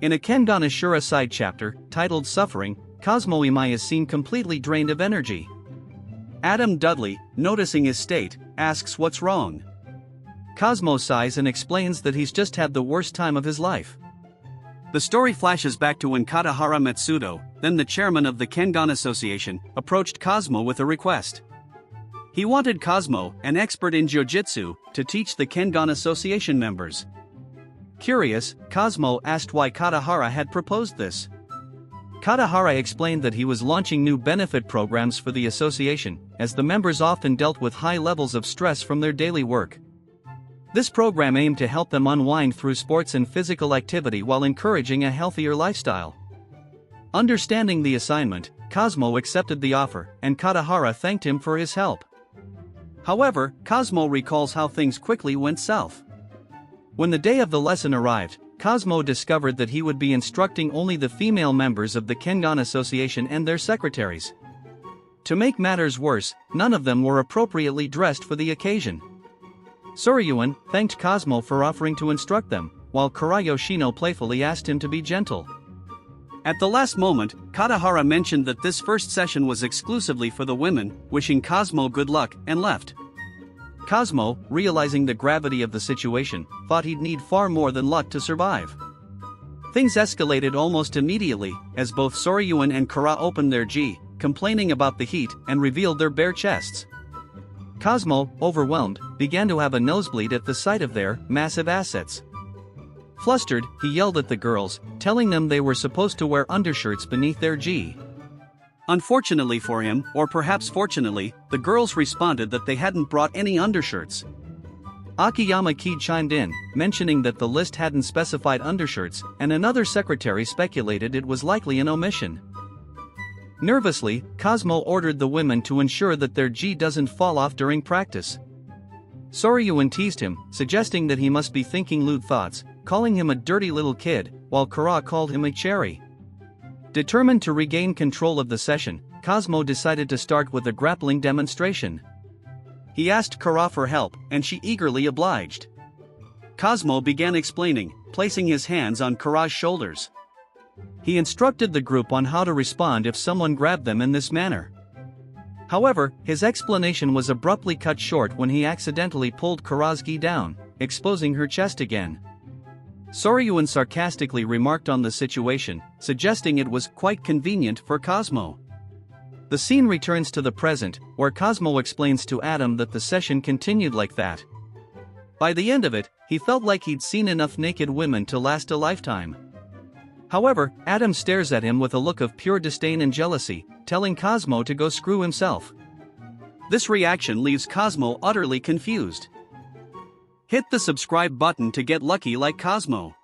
In a Kengan Ashura side chapter, titled Suffering, Cosmo Imai is seen completely drained of energy. Adam Dudley, noticing his state, asks what's wrong. Cosmo sighs and explains that he's just had the worst time of his life. The story flashes back to when Katahara Matsudo, then the chairman of the Kengan Association, approached Cosmo with a request. He wanted Cosmo, an expert in jiu-jitsu, to teach the Kengan Association members. Curious, Cosmo asked why Katahara had proposed this. Katahara explained that he was launching new benefit programs for the association, as the members often dealt with high levels of stress from their daily work. This program aimed to help them unwind through sports and physical activity while encouraging a healthier lifestyle. Understanding the assignment, Cosmo accepted the offer, and Katahara thanked him for his help. However, Cosmo recalls how things quickly went south. When the day of the lesson arrived, Cosmo discovered that he would be instructing only the female members of the Kengan Association and their secretaries. To make matters worse, none of them were appropriately dressed for the occasion. Soryuan thanked Cosmo for offering to instruct them, while Kurayoshino playfully asked him to be gentle. At the last moment, Katahara mentioned that this first session was exclusively for the women, wishing Cosmo good luck, and left. Cosmo, realizing the gravity of the situation, thought he'd need far more than luck to survive. Things escalated almost immediately, as both Soryuan and Kara opened their gi, complaining about the heat, and revealed their bare chests. Cosmo, overwhelmed, began to have a nosebleed at the sight of their massive assets. Flustered, he yelled at the girls, telling them they were supposed to wear undershirts beneath their gi. Unfortunately for him, or perhaps fortunately, the girls responded that they hadn't brought any undershirts. Akiyama Ki chimed in, mentioning that the list hadn't specified undershirts, and another secretary speculated it was likely an omission. Nervously, Cosmo ordered the women to ensure that their gi doesn't fall off during practice. Soryuan teased him, suggesting that he must be thinking lewd thoughts, calling him a dirty little kid, while Kara called him a cherry. Determined to regain control of the session, Cosmo decided to start with a grappling demonstration. He asked Kara for help, and she eagerly obliged. Cosmo began explaining, placing his hands on Kara's shoulders. He instructed the group on how to respond if someone grabbed them in this manner. However, his explanation was abruptly cut short when he accidentally pulled Kara's gi down, exposing her chest again. Soryuan sarcastically remarked on the situation, suggesting it was quite convenient for Cosmo. The scene returns to the present, where Cosmo explains to Adam that the session continued like that. By the end of it, he felt like he'd seen enough naked women to last a lifetime. However, Adam stares at him with a look of pure disdain and jealousy, telling Cosmo to go screw himself. This reaction leaves Cosmo utterly confused. Hit the subscribe button to get lucky like Cosmo.